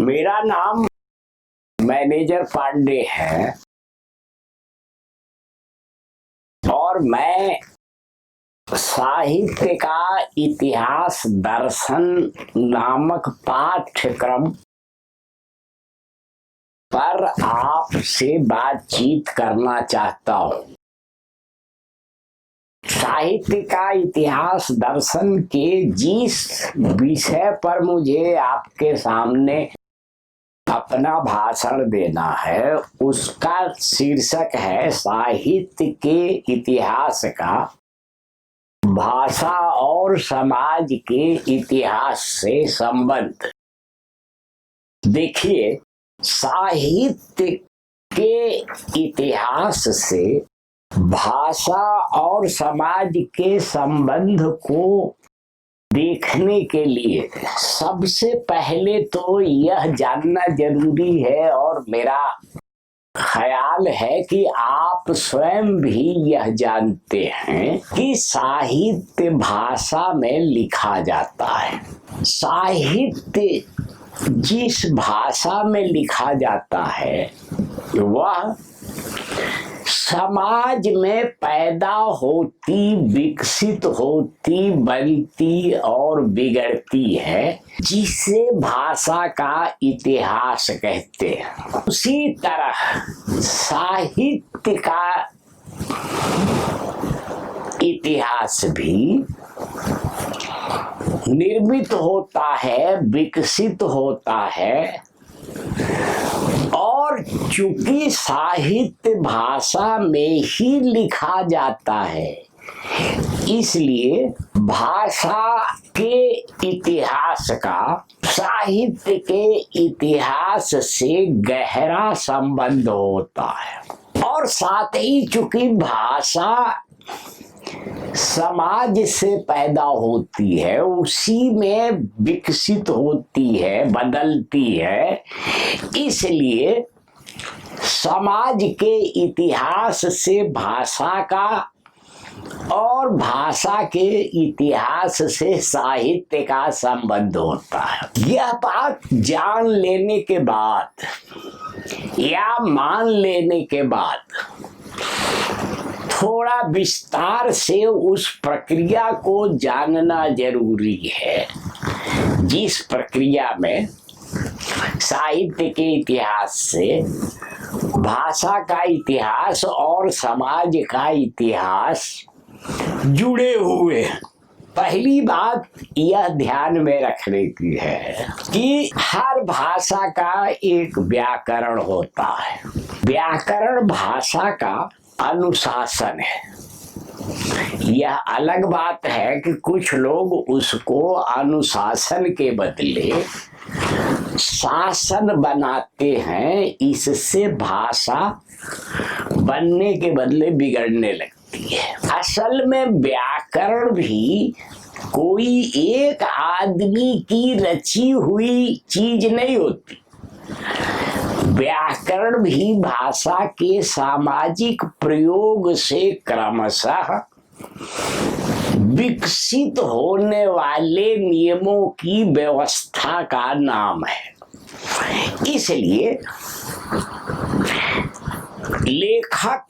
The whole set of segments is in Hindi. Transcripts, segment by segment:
मेरा नाम मैनेजर पांडे है और मैं साहित्य का इतिहास दर्शन नामक पाठ्यक्रम पर आपसे बातचीत करना चाहता हूँ। साहित्य का इतिहास दर्शन के जिस विषय पर मुझे आपके सामने अपना भाषण देना है उसका शीर्षक है साहित्य के इतिहास का भाषा और समाज के इतिहास से संबंध। देखिए, साहित्य के इतिहास से भाषा और समाज के संबंध को देखने के लिए सबसे पहले तो यह जानना जरूरी है और मेरा ख्याल है कि आप स्वयं भी यह जानते हैं कि साहित्य भाषा में लिखा जाता है। साहित्य जिस भाषा में लिखा जाता है वह समाज में पैदा होती, विकसित होती, बनती और बिगड़ती है, जिसे भाषा का इतिहास कहते हैं। उसी तरह साहित्य का इतिहास भी निर्मित होता है, विकसित होता है और चूंकि साहित्य भाषा में ही लिखा जाता है इसलिए भाषा के इतिहास का साहित्य के इतिहास से गहरा संबंध होता है। और साथ ही चूंकि भाषा समाज से पैदा होती है, उसी में विकसित होती है, बदलती है, इसलिए समाज के इतिहास से भाषा का और भाषा के इतिहास से साहित्य का संबंध होता है। यह बात जान लेने के बाद या मान लेने के बाद थोड़ा विस्तार से उस प्रक्रिया को जानना जरूरी है जिस प्रक्रिया में साहित्य के इतिहास से भाषा का इतिहास और समाज का इतिहास जुड़े हुए। पहली बात यह ध्यान में रखने की है कि हर भाषा का एक व्याकरण होता है। व्याकरण भाषा का अनुशासन है। यह अलग बात है कि कुछ लोग उसको अनुशासन के बदले शासन बनाते हैं, इससे भाषा बनने के बदले बिगड़ने लगती है। असल में व्याकरण भी कोई एक आदमी की रची हुई चीज नहीं होती। व्याकरण भी भाषा के सामाजिक प्रयोग से क्रमशः विकसित होने वाले नियमों की व्यवस्था का नाम है। इसलिए लेखक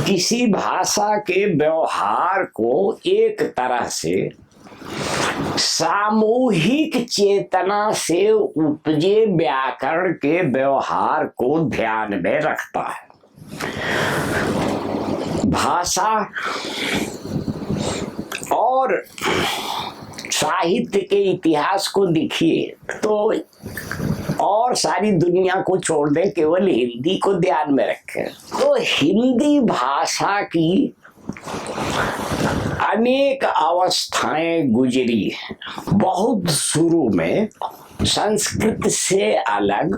किसी भाषा के व्यवहार को एक तरह से सामूहिक चेतना से उपजे व्याकरण के व्यवहार को ध्यान में रखता है। भाषा और साहित्य के इतिहास को देखिए तो और सारी दुनिया को छोड़ दें, केवल हिंदी को ध्यान में रखें तो हिंदी भाषा की अनेक अवस्थाएं गुजरी हैं। बहुत शुरू में संस्कृत से अलग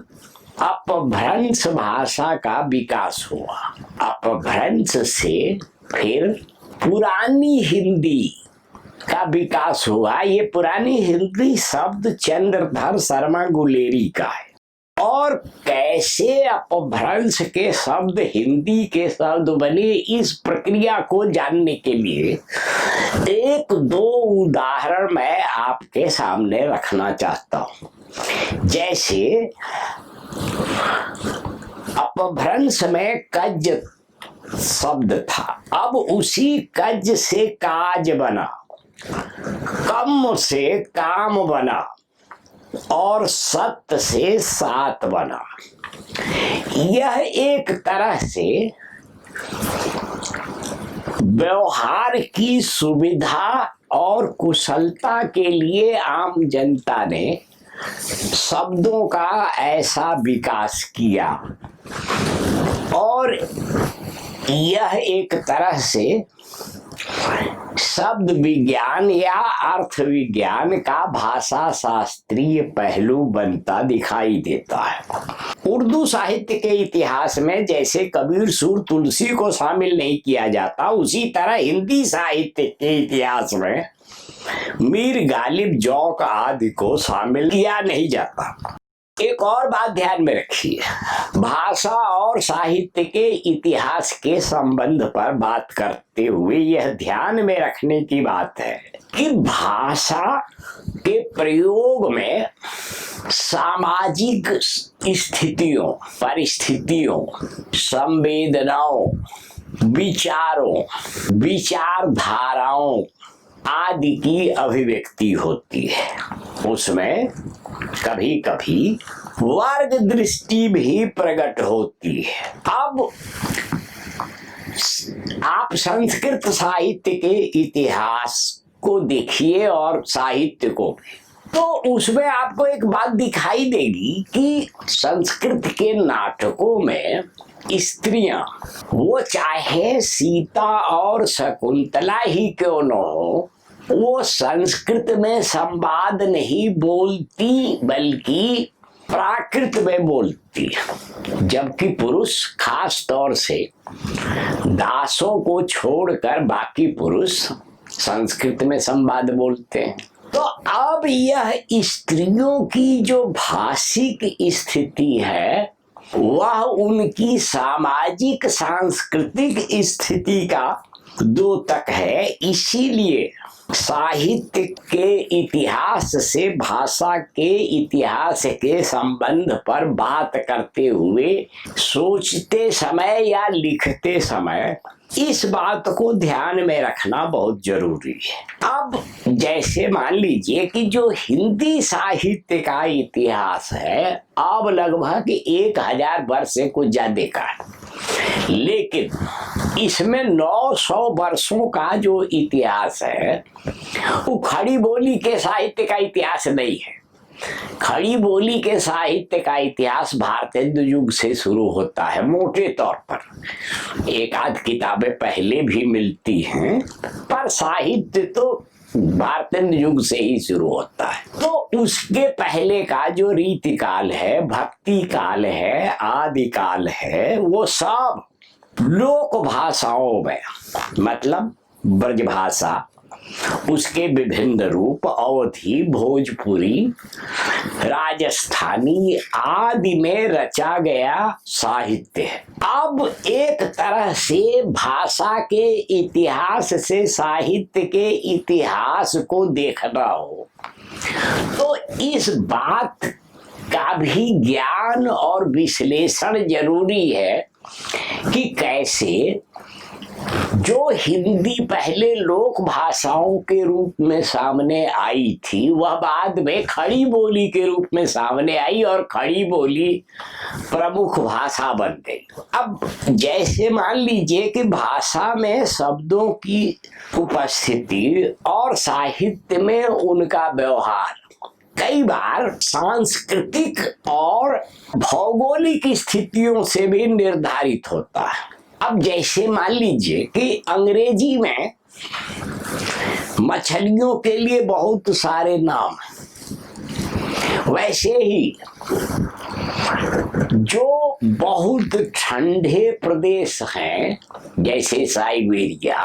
अपभ्रंश भाषा का विकास हुआ। अपभ्रंश से फिर पुरानी हिंदी का विकास हुआ। ये पुरानी हिंदी शब्द चंद्रधर शर्मा गुलेरी का है। और कैसे अपभ्रंश के शब्द हिंदी के शब्द बने, इस प्रक्रिया को जानने के लिए एक दो उदाहरण मैं आपके सामने रखना चाहता हूँ। जैसे अपभ्रंश में कज शब्द था, अब उसी कज से काज बना, कम से काम बना और सत से सात बना। यह एक तरह से व्यवहार की सुविधा और कुशलता के लिए आम जनता ने शब्दों का ऐसा विकास किया, और यह एक तरह से शब्द विज्ञान या अर्थ विज्ञान का भाषा शास्त्रीय पहलू बनता दिखाई देता है। उर्दू साहित्य के इतिहास में जैसे कबीर सूर तुलसी को शामिल नहीं किया जाता, उसी तरह हिंदी साहित्य के इतिहास में मीर गालिब जौक आदि को शामिल किया नहीं जाता। एक और बात ध्यान में रखिए, भाषा और साहित्य के इतिहास के संबंध पर बात करते हुए यह ध्यान में रखने की बात है कि भाषा के प्रयोग में सामाजिक स्थितियों, परिस्थितियों, संवेदनाओं, विचारों, विचारधाराओं आदि की अभिव्यक्ति होती है। उसमें कभी कभी वर्ग दृष्टि भी प्रकट होती है। अब आप संस्कृत साहित्य के इतिहास को देखिए और साहित्य को भी, तो उसमें आपको एक बात दिखाई देगी कि संस्कृत के नाटकों में स्त्रियां, वो चाहे सीता और शकुंतला ही क्यों न हो, वो संस्कृत में संवाद नहीं बोलती बल्कि प्राकृत में बोलती, जबकि पुरुष खास तौर से दासों को छोड़कर बाकी पुरुष संस्कृत में संवाद बोलते हैं। तो अब यह स्त्रियों की जो भाषिक स्थिति है वह उनकी सामाजिक सांस्कृतिक स्थिति का द्योतक है। इसीलिए साहित्य के इतिहास से भाषा के इतिहास के संबंध पर बात करते हुए सोचते समय या लिखते समय इस बात को ध्यान में रखना बहुत जरूरी है। अब जैसे मान लीजिए कि जो हिंदी साहित्य का इतिहास है अब लगभग 1000 वर्ष से कुछ ज्यादा का है, लेकिन इसमें 900 वर्षों का जो इतिहास है वो खड़ी बोली के साहित्य का इतिहास नहीं है। खड़ी बोली के साहित्य का इतिहास भारतेंदु युग से शुरू होता है मोटे तौर पर। एक आध किताबें पहले भी मिलती हैं, पर साहित्य तो भारतेंदु युग से ही शुरू होता है। तो उसके पहले का जो रीति काल है, भक्ति काल है, आदि काल है, वो सब लोक भाषाओं में, मतलब ब्रजभाषा, उसके विभिन्न रूप अवधी, भोजपुरी, राजस्थानी आदि में रचा गया साहित्य है। अब एक तरह से भाषा के इतिहास से साहित्य के इतिहास को देखना हो तो इस बात का भी ज्ञान और विश्लेषण जरूरी है कि कैसे जो हिंदी पहले लोक भाषाओं के रूप में सामने आई थी वह बाद में खड़ी बोली के रूप में सामने आई और खड़ी बोली प्रमुख भाषा बन गई। अब जैसे मान लीजिए कि भाषा में शब्दों की उपस्थिति और साहित्य में उनका व्यवहार कई बार सांस्कृतिक और भौगोलिक स्थितियों से भी निर्धारित होता है। अब जैसे मान लीजिए कि अंग्रेजी में मछलियों के लिए बहुत सारे नाम हैं, वैसे ही जो बहुत ठंडे प्रदेश हैं जैसे साइबेरिया,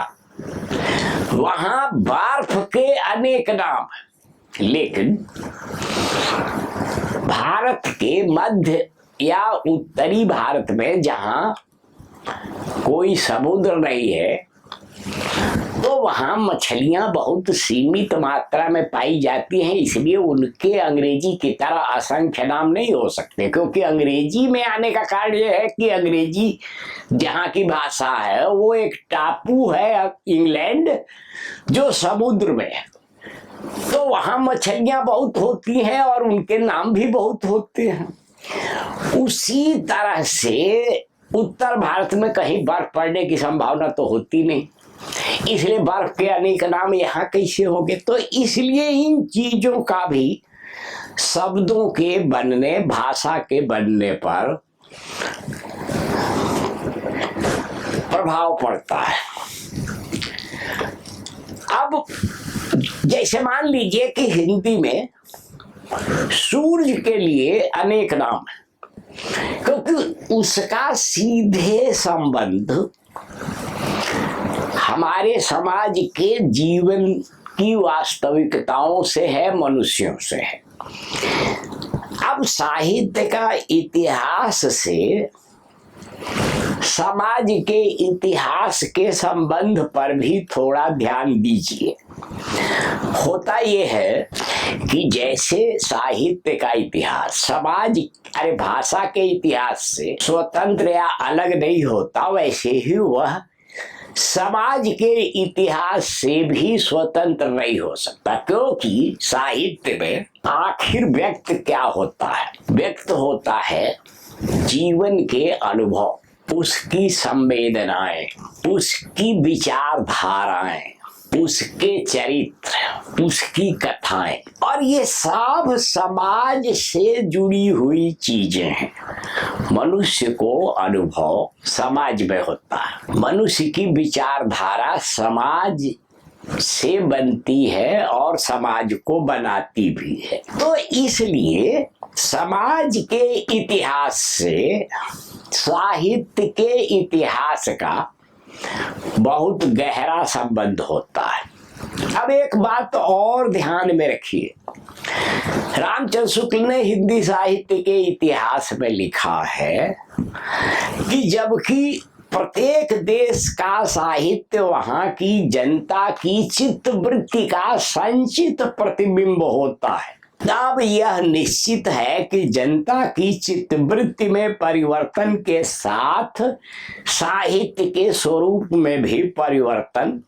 वहां बर्फ के अनेक नाम हैं, लेकिन भारत के मध्य या उत्तरी भारत में जहां कोई समुद्र नहीं है तो वहाँ मछलियाँ बहुत सीमित मात्रा में पाई जाती हैं, इसलिए उनके अंग्रेजी की तरह असंख्य नाम नहीं हो सकते। क्योंकि अंग्रेजी में आने का कारण यह है कि अंग्रेजी जहाँ की भाषा है वो एक टापू है इंग्लैंड, जो समुद्र में है, तो वहाँ मछलियाँ बहुत होती हैं और उनके नाम भी बहुत होते हैं। उसी तरह से उत्तर भारत में कहीं बर्फ पड़ने की संभावना तो होती नहीं, इसलिए बर्फ के अनेक नाम यहाँ कैसे होंगे। तो इसलिए इन चीजों का भी शब्दों के बनने, भाषा के बनने पर प्रभाव पड़ता है। अब जैसे मान लीजिए कि हिंदी में सूर्य के लिए अनेक नाम है, क्योंकि उसका सीधे संबंध हमारे समाज के जीवन की वास्तविकताओं से है, मनुष्यों से है। अब साहित्य का इतिहास से समाज के इतिहास के संबंध पर भी थोड़ा ध्यान दीजिए। होता यह है कि जैसे साहित्य का इतिहास समाज भाषा के इतिहास से स्वतंत्र या अलग नहीं होता, वैसे ही वह समाज के इतिहास से भी स्वतंत्र नहीं हो सकता। क्योंकि साहित्य में आखिर व्यक्त क्या होता है? व्यक्त होता है जीवन के अनुभव, उसकी संवेदनाएं, उसकी विचारधाराएं, उसके चरित्र, उसकी कथाएं, और ये सब समाज से जुड़ी हुई चीजें हैं। मनुष्य को अनुभव समाज में होता है, मनुष्य की विचारधारा समाज से बनती है और समाज को बनाती भी है। तो इसलिए समाज के इतिहास से साहित्य के इतिहास का बहुत गहरा संबंध होता है। अब एक बात और ध्यान में रखिए, रामचंद्र शुक्ल ने हिंदी साहित्य के इतिहास में लिखा है कि जबकि प्रत्येक देश का साहित्य वहां की जनता की चित्तवृत्ति का संचित प्रतिबिंब होता है, अब यह निश्चित है कि जनता की चित्तवृत्ति में परिवर्तन के साथ साहित्य के स्वरूप में भी परिवर्तन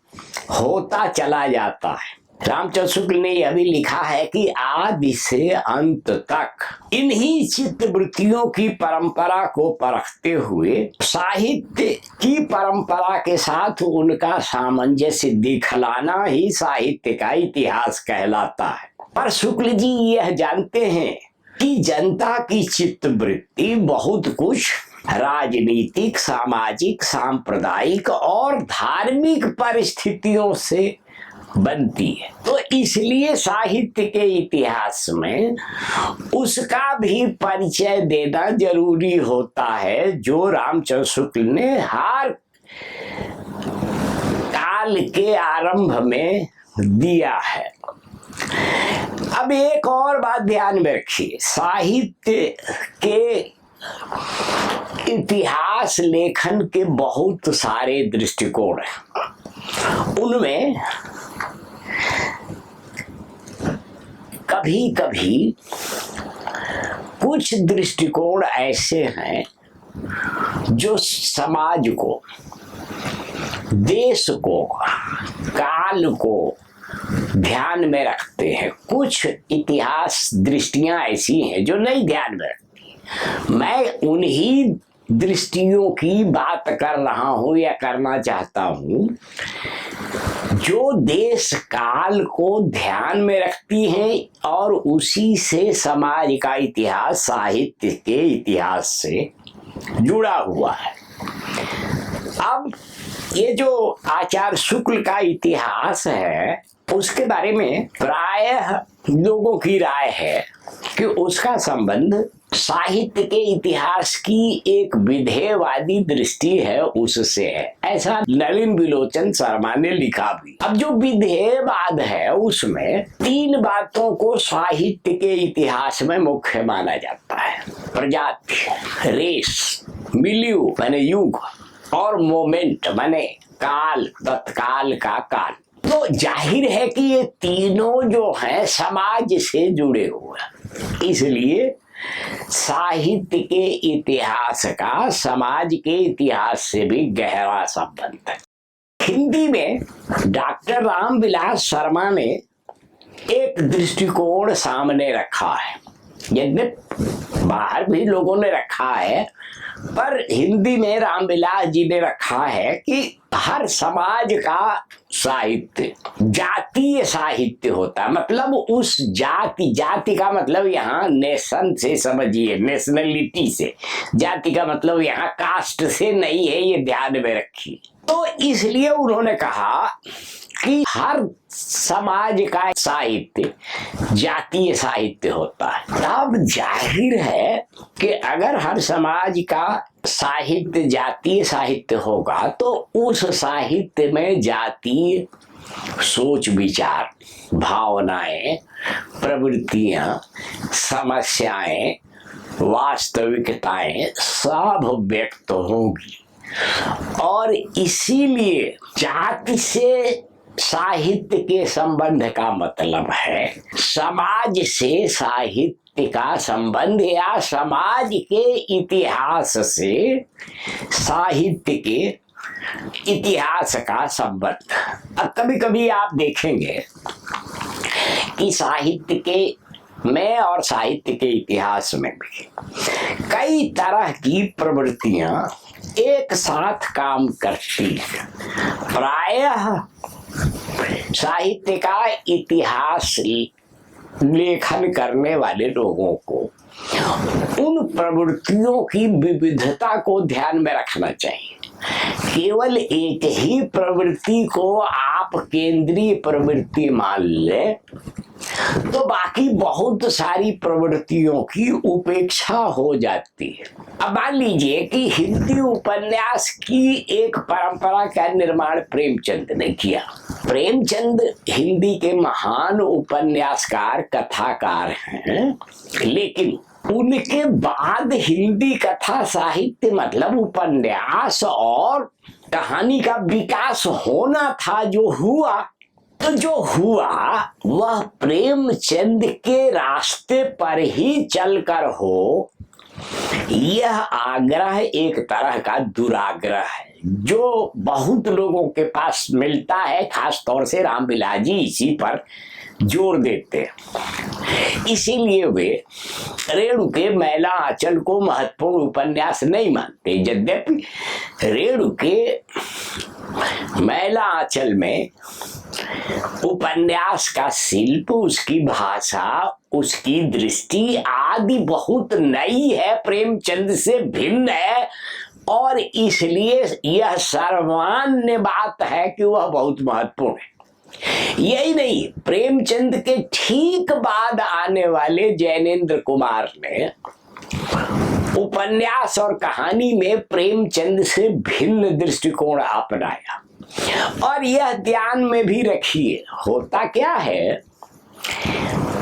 होता चला जाता है। रामचंद्र शुक्ल ने यह भी लिखा है कि आदि से अंत तक इन्हीं चित्तवृत्तियों की परंपरा को परखते हुए साहित्य की परंपरा के साथ उनका सामंजस्य दिखलाना ही साहित्य का इतिहास कहलाता है। पर शुक्ल जी यह जानते हैं कि जनता की चित्तवृत्ति बहुत कुछ राजनीतिक, सामाजिक, सांप्रदायिक और धार्मिक परिस्थितियों से बनती है, तो इसलिए साहित्य के इतिहास में उसका भी परिचय देना जरूरी होता है, जो रामचंद्र शुक्ल ने हर काल के आरंभ में दिया है। अब एक और बात ध्यान में रखिए, साहित्य के इतिहास लेखन के बहुत सारे दृष्टिकोण हैं। उनमें कभी कभी कुछ दृष्टिकोण ऐसे हैं जो समाज को, देश को, काल को ध्यान में रखते हैं। कुछ इतिहास दृष्टियां ऐसी हैं जो नहीं ध्यान में रखती। मैं उन्हीं दृष्टियों की बात कर रहा हूं या करना चाहता हूं जो देश काल को ध्यान में रखती हैं और उसी से समाज का इतिहास साहित्य के इतिहास से जुड़ा हुआ है। अब ये जो आचार्य शुक्ल का इतिहास है उसके बारे में प्रायः लोगों की राय है कि उसका संबंध साहित्य के इतिहास की एक विधेयवादी दृष्टि है उससे है, ऐसा नलिन विलोचन शर्मा ने लिखा भी। अब जो विधेयवाद है उसमें तीन बातों को साहित्य के इतिहास में मुख्य माना जाता है: प्रजाति, रेस, मिलियू माने युग, और मोमेंट माने काल, तत्काल का काल। तो जाहिर है कि ये तीनों जो हैं समाज से जुड़े हुए हैं, इसलिए साहित्य के इतिहास का समाज के इतिहास से भी गहरा संबंध है। हिंदी में डॉक्टर रामविलास शर्मा ने एक दृष्टिकोण सामने रखा है, यद्यपि बाहर भी लोगों ने रखा है, पर हिंदी में रामविलास जी ने रखा है कि हर समाज का साहित्य जातीय साहित्य होता है। मतलब उस जाति, जाति का मतलब यहाँ नेशन से समझिए, नेशनलिटी से, जाति का मतलब यहाँ कास्ट से नहीं है, ये ध्यान में रखिए। तो इसलिए उन्होंने कहा कि हर समाज का साहित्य जातीय साहित्य होता है। अब जाहिर है कि अगर हर समाज का साहित्य जातीय साहित्य होगा तो उस साहित्य में जातीय सोच विचार, भावनाएं, प्रवृत्तियां, समस्याएं, वास्तविकताएं सब व्यक्त होंगी। और इसीलिए जाति से साहित्य के संबंध का मतलब है समाज से साहित्य का संबंध, या समाज के इतिहास से साहित्य के इतिहास का संबंध। अब कभी कभी आप देखेंगे कि साहित्य के में और साहित्य के इतिहास में भी कई तरह की प्रवृत्तियां एक साथ काम करती है। प्रायः साहित्य का इतिहास लेखन करने वाले लोगों को उन प्रवृत्तियों की विविधता को ध्यान में रखना चाहिए। केवल एक ही प्रवृत्ति को आप केंद्रीय प्रवृत्ति मान ले तो बाकी बहुत सारी प्रवृत्तियों की उपेक्षा हो जाती है। अब मान लीजिए कि हिंदी उपन्यास की एक परंपरा का निर्माण प्रेमचंद ने किया। प्रेमचंद हिंदी के महान उपन्यासकार, कथाकार हैं, लेकिन उनके बाद हिंदी कथा साहित्य मतलब उपन्यास और कहानी का विकास होना था। जो हुआ तो जो हुआ वह प्रेमचंद के रास्ते पर ही चलकर हो। यह आग्रह एक तरह का दुराग्रह है जो बहुत लोगों के पास मिलता है, खास तौर से रामविलास जी इसी पर जोर देते हैं। इसीलिए वे रेणुके मैला आंचल को महत्वपूर्ण उपन्यास नहीं मानते, यद्यपि रेणुके मैला आंचल में उपन्यास का शिल्प, उसकी भाषा, उसकी दृष्टि आदि बहुत नई है, प्रेमचंद से भिन्न है, और इसलिए यह सर्वमान्य बात है कि वह बहुत महत्वपूर्ण है। यही नहीं, प्रेमचंद के ठीक बाद आने वाले जैनेन्द्र कुमार ने उपन्यास और कहानी में प्रेमचंद से भिन्न दृष्टिकोण अपनाया। और यह ध्यान में भी रखिए, होता क्या है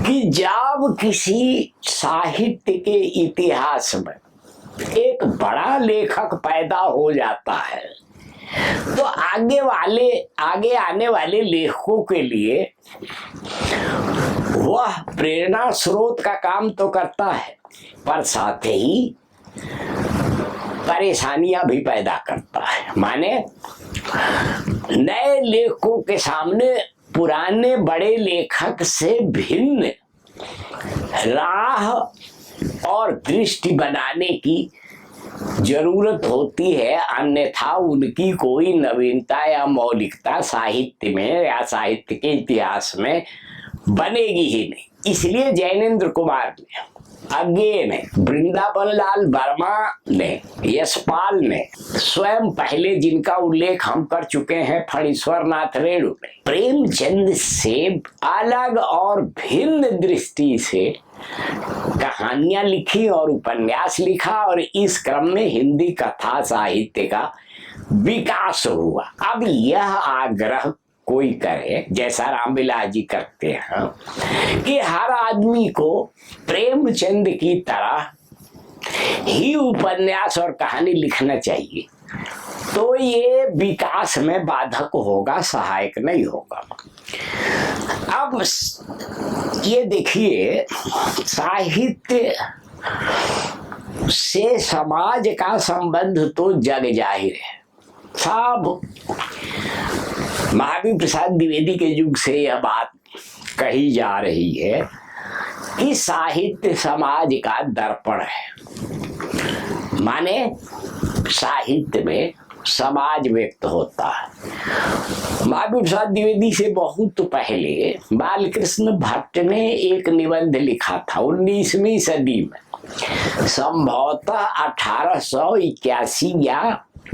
कि जब किसी साहित्य के इतिहास में एक बड़ा लेखक पैदा हो जाता है तो आगे आने वाले लेखकों के लिए वह प्रेरणा स्रोत का काम तो करता है, पर साथ ही परेशानियां भी पैदा करता है। माने नए लेखकों के सामने पुराने बड़े लेखक से भिन्न राह और दृष्टि बनाने की जरूरत होती है, अन्यथा उनकी कोई नवीनता या मौलिकता साहित्य में या साहित्य के इतिहास में बनेगी ही नहीं। इसलिए जैनेन्द्र कुमार ने, अगेन वृंदावन लाल वर्मा ने, यशपाल ने, स्वयं पहले जिनका उल्लेख हम कर चुके हैं फणीश्वर नाथ रेणु ने, प्रेमचंद से अलग और भिन्न दृष्टि से कहानियां लिखी और उपन्यास लिखा, और इस क्रम में हिंदी कथा साहित्य का विकास हुआ। अब यह आग्रह कोई करे, जैसा रामविलास जी करते हैं, कि हर आदमी को प्रेमचंद की तरह ही उपन्यास और कहानी लिखना चाहिए, तो ये विकास में बाधक होगा, सहायक नहीं होगा। अब ये देखिए, साहित्य से समाज का संबंध तो जग जाहिर है। सब महावीर प्रसाद द्विवेदी के युग से यह बात कही जा रही है कि साहित्य समाज का दर्पण है। माने साहित्य में समाज व्यक्त होता है। महावीर प्रसाद द्विवेदी से बहुत पहले बालकृष्ण भट्ट ने एक निबंध लिखा था 19वीं सदी में, संभवतः 1881 या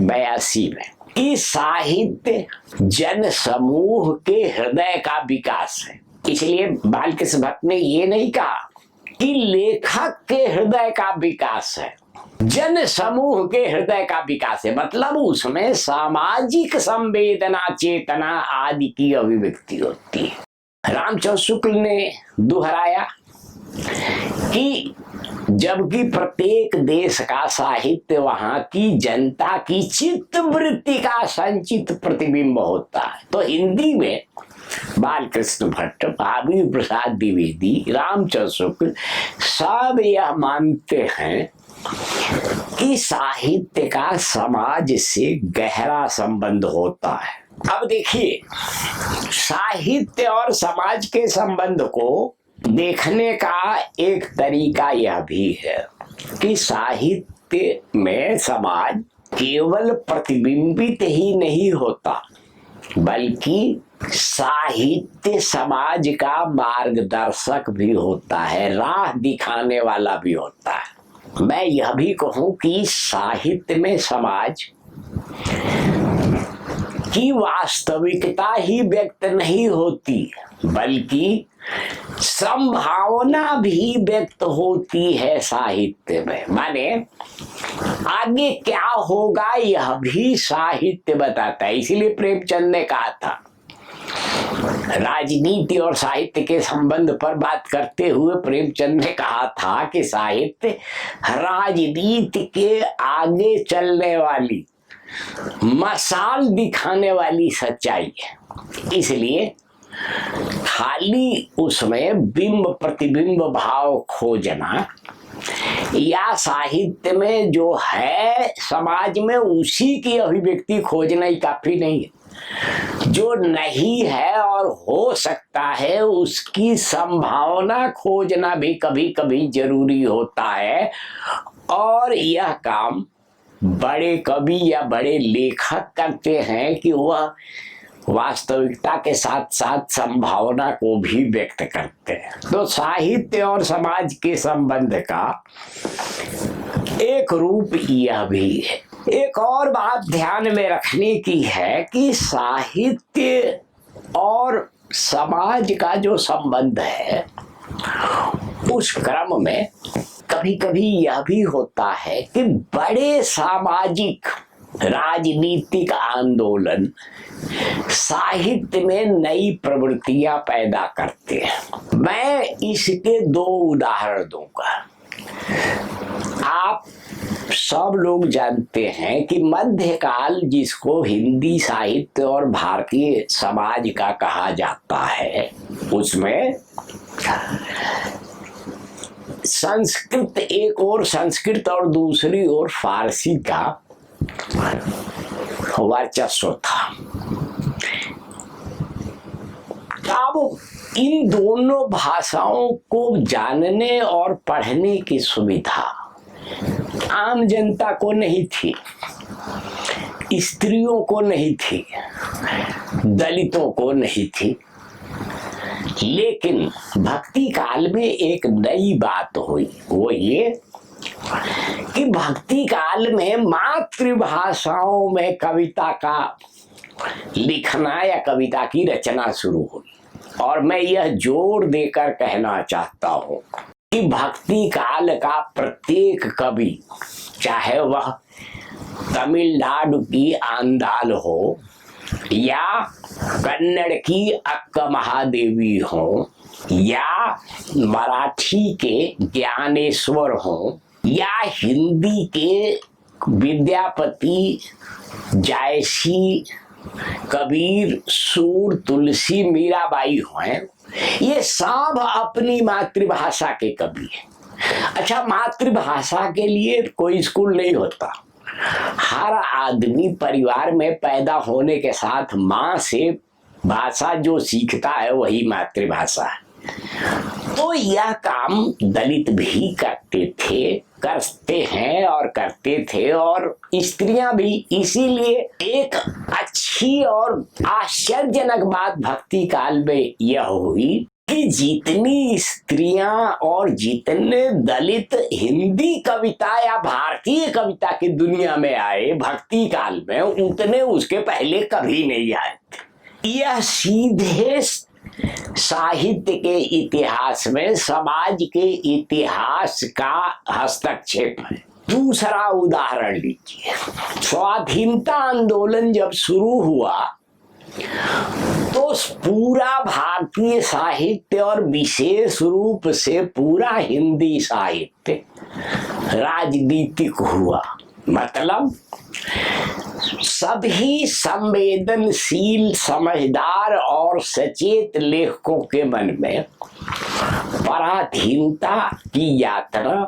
82 में, कि साहित्य जन समूह के हृदय का विकास है। इसलिए बालकृष्ण भट्ट ने ये नहीं कहा कि लेखक के हृदय का विकास है, जन समूह के हृदय का विकास है। मतलब उसमें सामाजिक संवेदना, चेतना आदि की अभिव्यक्ति होती है। रामचंद्र शुक्ल ने दोहराया कि जबकि प्रत्येक देश का साहित्य वहां की जनता की चित्त वृत्ति का संचित प्रतिबिंब होता है, तो हिंदी में बालकृष्ण भट्ट, महावीर प्रसाद द्विवेदी, रामचंद्र शुक्ल सब यह मानते हैं कि साहित्य का समाज से गहरा संबंध होता है। अब देखिए, साहित्य और समाज के संबंध को देखने का एक तरीका यह भी है कि साहित्य में समाज केवल प्रतिबिंबित ही नहीं होता, बल्कि साहित्य समाज का मार्गदर्शक भी होता है, राह दिखाने वाला भी होता है। मैं यह भी कहूं कि साहित्य में समाज की वास्तविकता ही व्यक्त नहीं होती, बल्कि संभावना भी व्यक्त होती है साहित्य में। माने आगे क्या होगा यह भी साहित्य बताता है। इसीलिए प्रेमचंद ने कहा था, राजनीति और साहित्य के संबंध पर बात करते हुए प्रेमचंद ने कहा था कि साहित्य राजनीति के आगे चलने वाली, मसाल दिखाने वाली सच्चाई है। इसलिए खाली उसमें बिंब प्रतिबिंब भाव खोजना या साहित्य में जो है समाज में उसी की अभिव्यक्ति खोजना ही काफी नहीं है। जो नहीं है और हो सकता है उसकी संभावना खोजना भी कभी कभी जरूरी होता है। और यह काम बड़े कवि या बड़े लेखक करते हैं कि वह वास्तविकता के साथ साथ संभावना को भी व्यक्त करते हैं। तो साहित्य और समाज के संबंध का एक रूप यह भी है। एक और बात ध्यान में रखने की है कि साहित्य और समाज का जो संबंध है उस क्रम में कभी कभी यह भी होता है कि बड़े सामाजिक राजनीतिक आंदोलन साहित्य में नई प्रवृत्तियां पैदा करते हैं। मैं इसके दो उदाहरण दूंगा। आप सब लोग जानते हैं कि मध्यकाल, जिसको हिंदी साहित्य और भारतीय समाज का कहा जाता है, उसमें संस्कृत एक ओर संस्कृत और दूसरी ओर फारसी का वर्चस्व था। अब इन दोनों भाषाओं को जानने और पढ़ने की सुविधा आम जनता को नहीं थी, स्त्रियों को नहीं थी, दलितों को नहीं थी। लेकिन भक्ति काल में एक नई बात हुई, वो ये कि भक्ति काल में मातृभाषाओं में कविता का लिखना या कविता की रचना शुरू हुई। और मैं यह जोर देकर कहना चाहता हूँ कि भक्ति काल का प्रत्येक कवि, चाहे वह तमिलनाडु की आंदाल हो या कन्नड़ की अक्का महादेवी हो या मराठी के ज्ञानेश्वर हो या हिंदी के विद्यापति, जायसी, कबीर, सूर, तुलसी, मीराबाई हुए, ये सब अपनी मातृभाषा के कवि हैं। अच्छा, मातृभाषा के लिए कोई स्कूल नहीं होता। हर आदमी परिवार में पैदा होने के साथ माँ से भाषा जो सीखता है वही मातृभाषा है। तो यह काम दलित भी करते थे, करते हैं और करते थे, और स्त्रियां भी। इसीलिए एक अच्छी और आश्चर्यजनक बात भक्ति काल में यह हुई कि जितनी स्त्रियां और जितने दलित हिंदी कविता या भारतीय कविता की दुनिया में आए भक्ति काल में, उतने उसके पहले कभी नहीं आए थे। यह सीधे साहित्य के इतिहास में समाज के इतिहास का हस्तक्षेप है। दूसरा उदाहरण लीजिए, स्वाधीनता आंदोलन जब शुरू हुआ तो पूरा भारतीय साहित्य और विशेष रूप से पूरा हिंदी साहित्य राजनीतिक हुआ। मतलब सभी संवेदनशील, समझदार और सचेत लेखकों के मन में पराधीनता की यात्रा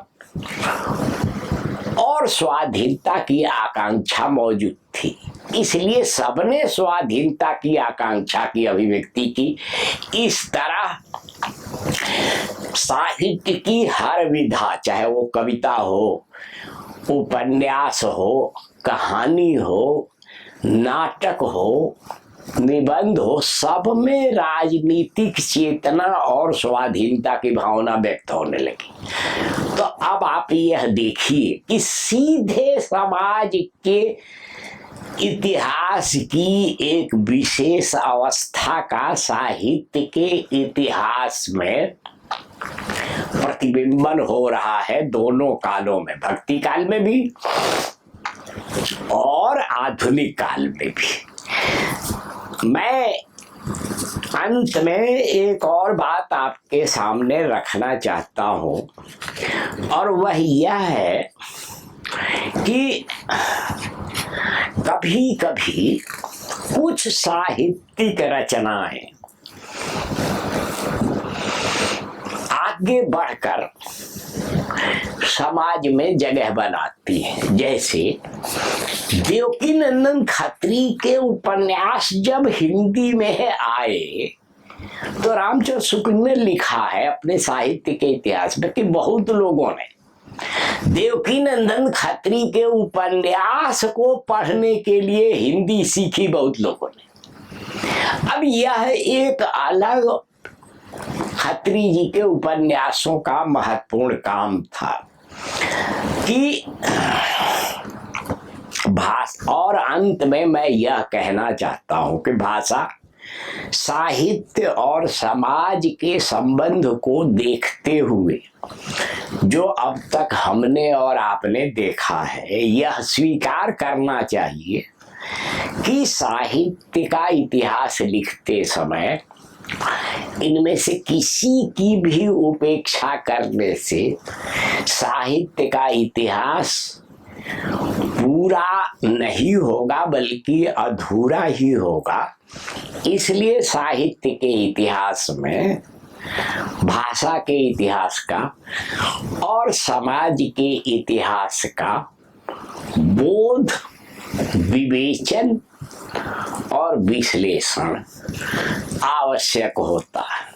और स्वाधीनता की आकांक्षा मौजूद थी। इसलिए सबने स्वाधीनता की आकांक्षा की अभिव्यक्ति की। इस तरह साहित्य की हर विधा, चाहे वो कविता हो, उपन्यास हो, कहानी हो, नाटक हो, निबंध हो, सब में राजनीतिक चेतना और स्वाधीनता की भावना व्यक्त होने लगी। तो अब आप यह देखिए कि सीधे समाज के इतिहास की एक विशेष अवस्था का साहित्य के इतिहास में प्रतिबिंबन हो रहा है दोनों कालों में, भक्ति काल में भी और आधुनिक काल में भी। मैं अंत में एक और बात आपके सामने रखना चाहता हूं, और वह यह है कि कभी कभी कुछ साहित्यिक रचनाएं आगे बढ़कर समाज में जगह बनाती है। जैसे देवकीनंदन खत्री के उपन्यास जब हिंदी में आए तो रामचंद्र शुक्ल ने लिखा है अपने साहित्य के इतिहास में कि बहुत लोगों ने देवकीनंदन खत्री के उपन्यास को पढ़ने के लिए हिंदी सीखी, बहुत लोगों ने। अब यह एक अलग खत्री जी के उपन्यासों का महत्वपूर्ण काम था कि भाषा, और अंत में मैं यह कहना चाहता हूं कि भाषा साहित्य और समाज के संबंध को देखते हुए जो अब तक हमने और आपने देखा है, यह स्वीकार करना चाहिए कि साहित्य का इतिहास लिखते समय इनमें से किसी की भी उपेक्षा करने से साहित्य का इतिहास पूरा नहीं होगा, बल्कि अधूरा ही होगा। इसलिए साहित्य के इतिहास में भाषा के इतिहास का और समाज के इतिहास का बोध, विवेचन और विश्लेषण आवश्यक होता है।